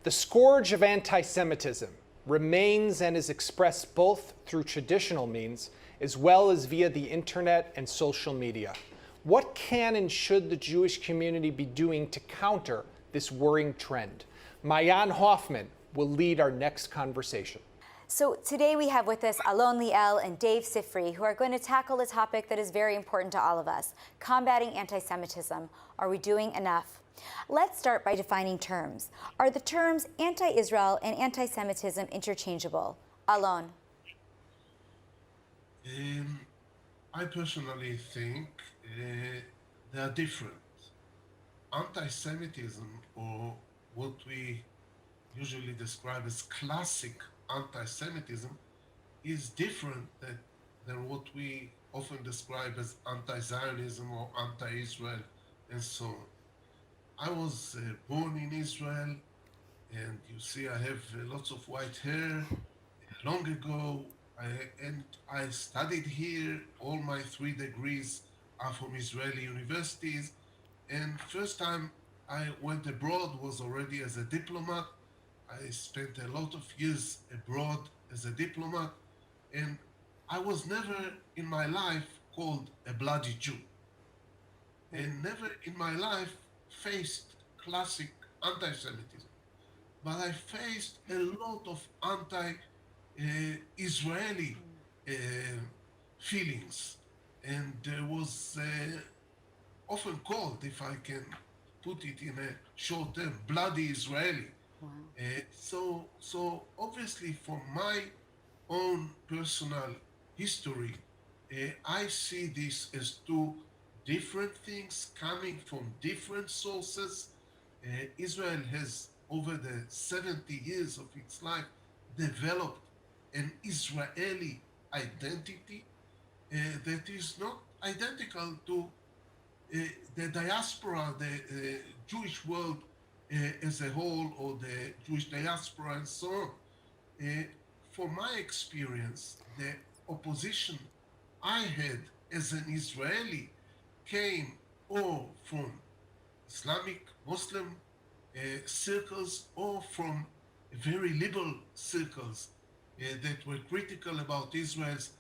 The scourge of anti-Semitism remains and is expressed both through traditional means as well as via the internet and social media. What can and should the Jewish community be doing to counter this worrying trend? Mayan Hoffman will lead our next conversation. So today we have with us Alon Liel and Dave Sifri, who are going to tackle a topic that is very important to all of us: combating anti-Semitism. Are we doing enough? Let's start by defining terms. Are the terms anti-Israel and anti-Semitism interchangeable? Alon. I personally think they are different. Anti-Semitism, or what we usually describe as classic anti-Semitism, is different than what we often describe as anti-Zionism or anti-Israel and so on. I was born in Israel, and you see I have lots of white hair. Long ago, I studied here. All my 3 degrees are from Israeli universities. And first time I went abroad was already as a diplomat. I spent a lot of years abroad as a diplomat, and I was never in my life called a bloody Jew. And never in my life faced classic anti-Semitism. But I faced a lot of anti-Israeli feelings, and there was often called, if I can put it in a short term, bloody Israeli. Wow. So obviously from my own personal history, I see this as 2 different things coming from different sources. Israel has, over the 70 years of its life, developed an Israeli identity that is not identical to the diaspora, the Jewish world as a whole, or the Jewish diaspora and so on. From my experience, the opposition I had as an Israeli came or from Islamic Muslim circles or from very liberal circles that were critical about Israel's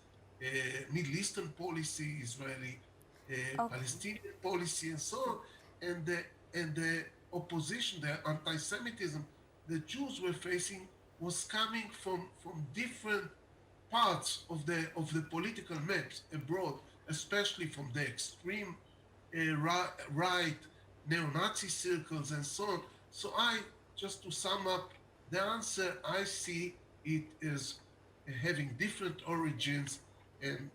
Middle Eastern policy, Israeli Palestinian policy, and so on. And the opposition, the anti-Semitism the Jews were facing was coming from different parts of the political maps abroad, especially from the extreme right, neo-Nazi circles and so on. So just to sum up the answer, I see it as having different origins, and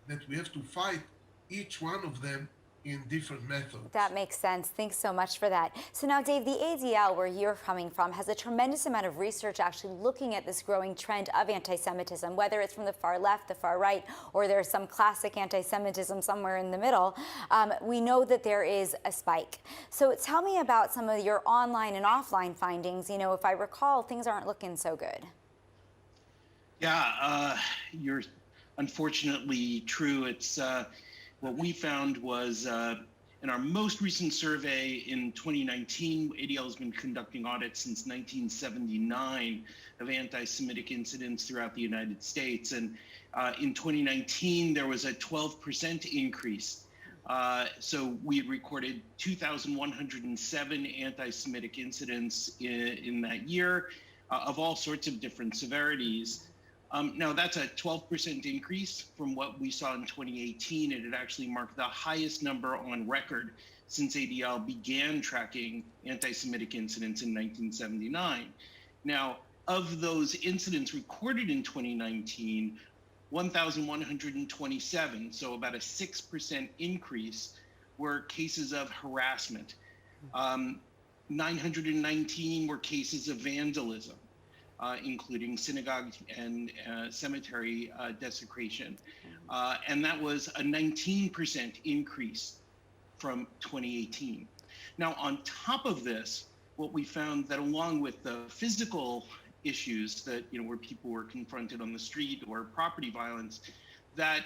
that we have to fight each one of them in different methods. That makes sense. Thanks so much for that. So now, Dave, the ADL, where you're coming from, has a tremendous amount of research actually looking at this growing trend of anti-Semitism, whether it's from the far left, the far right, or there's some classic anti-Semitism somewhere in the middle. We know that there is a spike. So tell me about some of your online and offline findings. You know, if I recall, things aren't looking so good. Yeah, you're unfortunately true. It's what we found was in our most recent survey in 2019, ADL has been conducting audits since 1979 of anti-Semitic incidents throughout the United States. And in 2019, there was a 12% increase. So we had recorded 2,107 anti-Semitic incidents in that year of all sorts of different severities. Now, that's a 12% increase from what we saw in 2018, and it actually marked the highest number on record since ADL began tracking anti-Semitic incidents in 1979. Now, of those incidents recorded in 2019, 1,127, so about a 6% increase, were cases of harassment. 919 were cases of vandalism, including synagogue and cemetery desecration. And that was a 19% increase from 2018. Now, on top of this, what we found that along with the physical issues that, where people were confronted on the street or property violence, that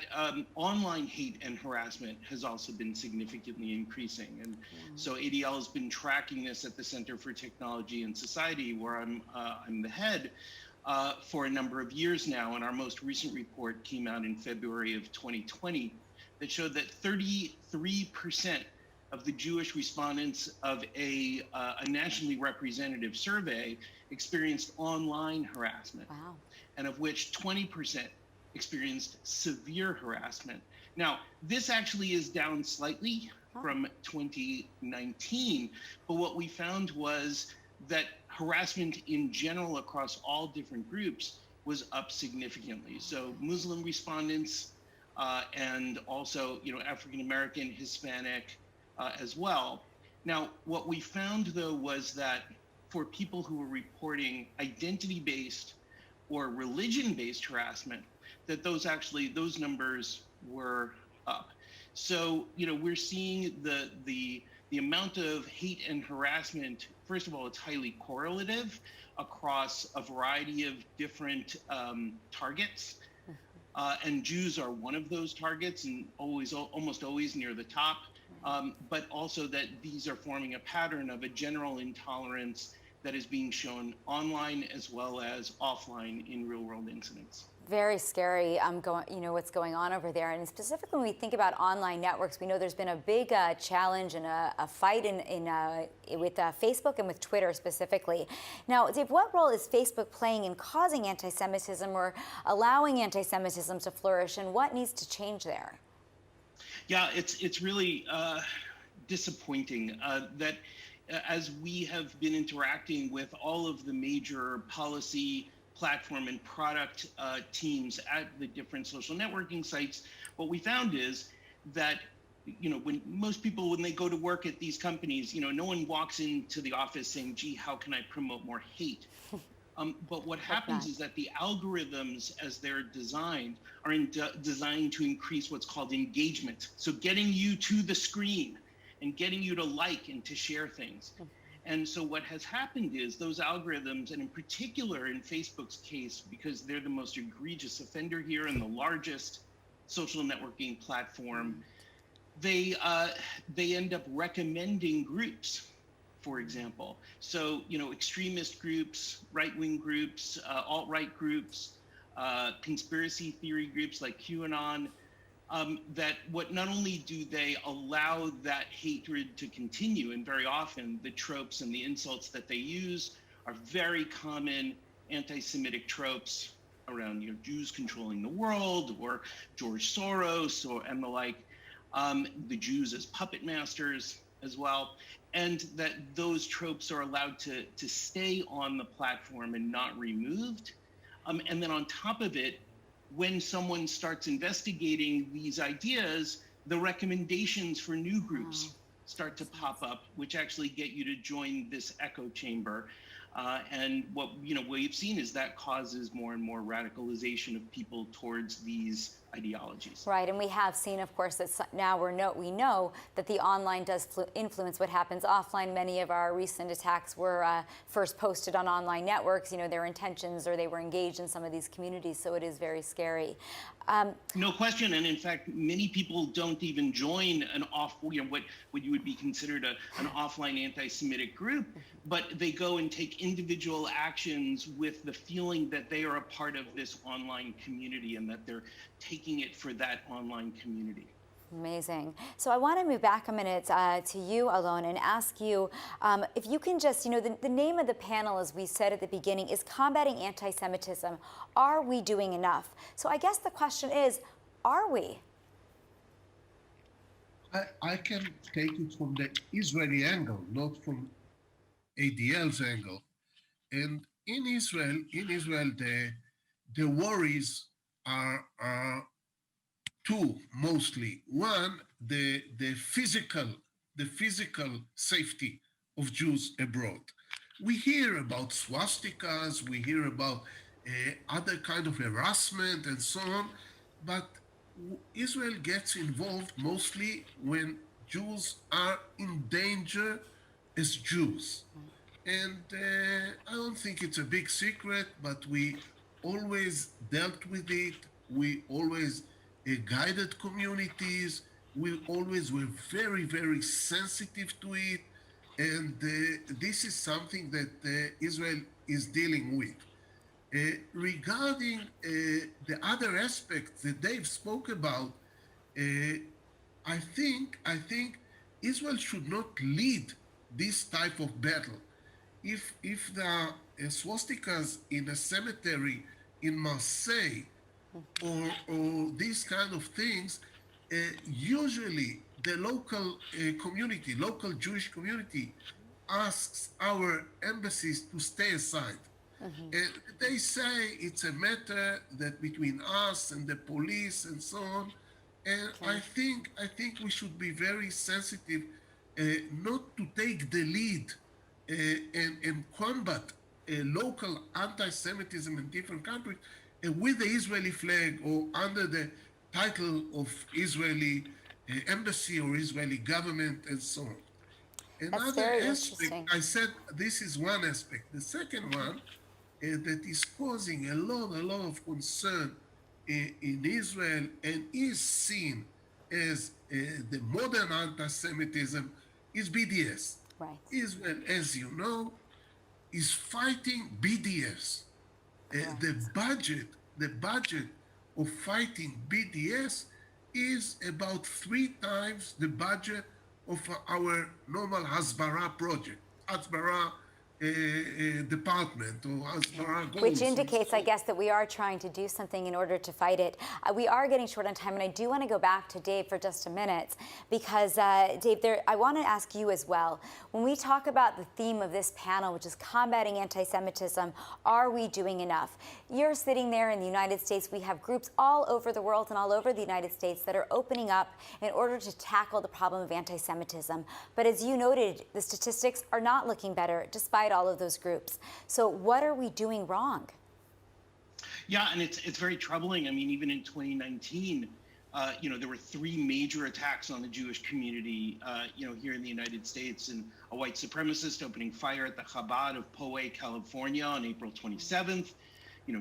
online hate and harassment has also been significantly increasing. And so ADL has been tracking this at the Center for Technology and Society, where I'm the head, for a number of years now. And our most recent report came out in February of 2020 that showed that 33% of the Jewish respondents of a nationally representative survey experienced online harassment, Wow. and of which 20% experienced severe harassment. Now, this actually is down slightly from 2019, but what we found was that harassment in general across all different groups was up significantly. So Muslim respondents and also, African American, Hispanic as well. Now, what we found though was that for people who were reporting identity-based or religion-based harassment, that those numbers were up. So, we're seeing the amount of hate and harassment. First of all, it's highly correlative across a variety of different targets. And Jews are one of those targets, and almost always near the top. But also that these are forming a pattern of a general intolerance that is being shown online as well as offline in real-world incidents. Very scary, what's going on over there. And specifically, when we think about online networks, we know there's been a big challenge and a fight with Facebook and with Twitter specifically. Now, Dave, what role is Facebook playing in causing anti-Semitism or allowing anti-Semitism to flourish, and what needs to change there? Yeah, it's really disappointing that as we have been interacting with all of the major policy, platform, and product teams at the different social networking sites, what we found is that when most people, when they go to work at these companies, no one walks into the office saying, gee, how can I promote more hate? But what happens is that the algorithms, as they're designed, are designed to increase what's called engagement. So getting you to the screen and getting you to like and to share things. And so what has happened is those algorithms, and in particular in Facebook's case, because they're the most egregious offender here and the largest social networking platform, they end up recommending groups, for example. So, extremist groups, right-wing groups, alt-right groups, conspiracy theory groups like QAnon, that not only do they allow that hatred to continue, and very often the tropes and the insults that they use are very common anti-Semitic tropes around Jews controlling the world, or George Soros, and the like, the Jews as puppet masters as well, and that those tropes are allowed to stay on the platform and not removed. And then on top of it, when someone starts investigating these ideas, the recommendations for new groups start to pop up, which actually get you to join this echo chamber. And what we've seen is that causes more and more radicalization of people towards these ideologies. Right, and we have seen, of course, that now we know that the online does influence what happens offline. Many of our recent attacks were first posted on online networks, their intentions, or they were engaged in some of these communities, so it is very scary. No question, and in fact, many people don't even join an what you would be considered an offline anti-Semitic group, but they go and take individual actions with the feeling that they are a part of this online community and that they're taking it for that online community. Amazing. So I want to move back a minute to you, Alon, and ask you if you can just, the name of the panel, as we said at the beginning, is Combating Anti-Semitism. Are we doing enough? So I guess the question is, are we? I can take it from the Israeli angle, not from ADL's angle. And in Israel, the worries are two mostly. One, the physical safety of Jews abroad. We hear about swastikas, we hear about other kind of harassment and so on, but Israel gets involved mostly when Jews are in danger as Jews. And I don't think it's a big secret, but we always dealt with it. We always guided communities. We always were very, very sensitive to it. And this is something that Israel is dealing with. Regarding the other aspects that Dave spoke about, I think Israel should not lead this type of battle. If there are swastikas in a cemetery in Marseille or these kind of things, usually the local community, local Jewish community, asks our embassies to stay aside. And they say it's a matter that between us and the police and so on. And I think we should be very sensitive, not to take the lead and combat local anti-Semitism in different countries with the Israeli flag or under the title of Israeli embassy or Israeli government and so on. That's Another very aspect, interesting. I said this is one aspect. The second one that is causing a lot of concern in Israel and is seen as the modern anti-Semitism is BDS. Right. Israel, as you know, is fighting BDS. Correct. The budget of fighting BDS is about 3 times the budget of our normal Hasbara project, Hasbara department or Hasbara goals. Which indicates, I guess, that we are trying to do something in order to fight it. We are getting short on time, and I do want to go back to Dave for just a minute because, Dave, I want to ask you as well. When we talk about the theme of this panel, which is combating anti-Semitism, are we doing enough? You're sitting there in the United States. We have groups all over the world and all over the United States that are opening up in order to tackle the problem of anti-Semitism. But as you noted, the statistics are not looking better despite all of those groups. So what are we doing wrong? Yeah, and it's very troubling. I mean, even in 2019, there were 3 major attacks on the Jewish community, here in the United States, and a white supremacist opening fire at the Chabad of Poway, California on April 27th.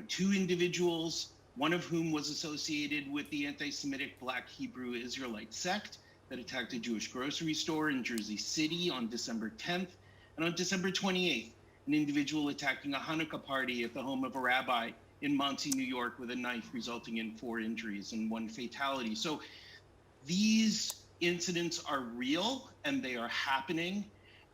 2 individuals, one of whom was associated with the anti-Semitic Black Hebrew Israelite sect that attacked a Jewish grocery store in Jersey City on December 10th. And on December 28th, an individual attacking a Hanukkah party at the home of a rabbi in Monsey, New York, with a knife, resulting in 4 injuries and 1 fatality. So these incidents are real and they are happening.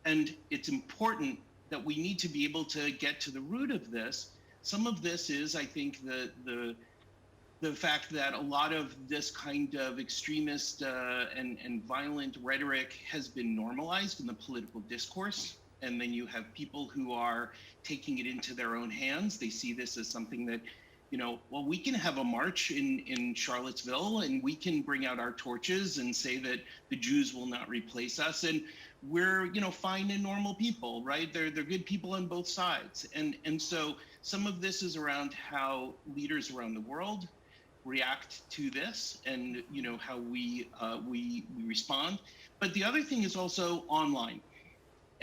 And it's important that we need to be able to get to the root of this. Some of this is, I think, the fact that a lot of this kind of extremist and violent rhetoric has been normalized in the political discourse. And then you have people who are taking it into their own hands. They see this as something that, we can have a march in Charlottesville and we can bring out our torches and say that the Jews will not replace us. And we're, fine and normal people, right? They're good people on both sides. And so some of this is around how leaders around the world react to this and, how we respond. But the other thing is also online.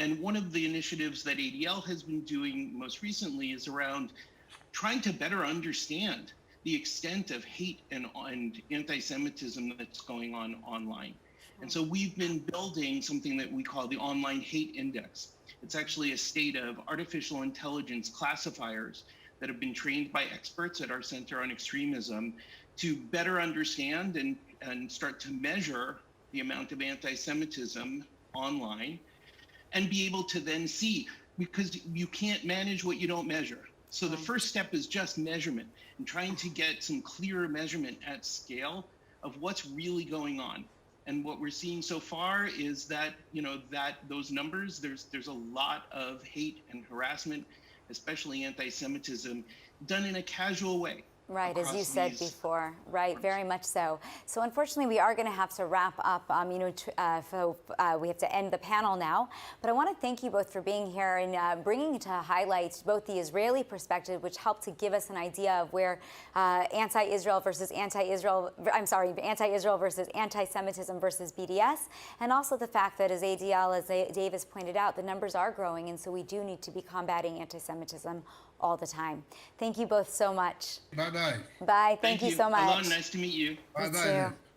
And one of the initiatives that ADL has been doing most recently is around trying to better understand the extent of hate and anti-Semitism that's going on online. And so we've been building something that we call the Online Hate Index. It's actually a state of artificial intelligence classifiers that have been trained by experts at our Center on Extremism to better understand and start to measure the amount of anti-Semitism online, and be able to then see, because you can't manage what you don't measure. So the first step is just measurement and trying to get some clearer measurement at scale of what's really going on. And what we're seeing so far is that, that those numbers, there's a lot of hate and harassment, especially anti-Semitism, done in a casual way. Right, as you said before, right, very much so. So unfortunately, we are going to have to wrap up, we have to end the panel now. But I want to thank you both for being here and bringing to highlight both the Israeli perspective, which helped to give us an idea of where anti-Israel versus anti-Israel versus anti-Semitism versus BDS, and also the fact that as ADL, as Dave has pointed out, the numbers are growing, and so we do need to be combating anti-Semitism all the time. Thank you both so much. Bye-bye. bye. Bye. Thank you so much. Alon, nice to meet you. Bye You bye. too.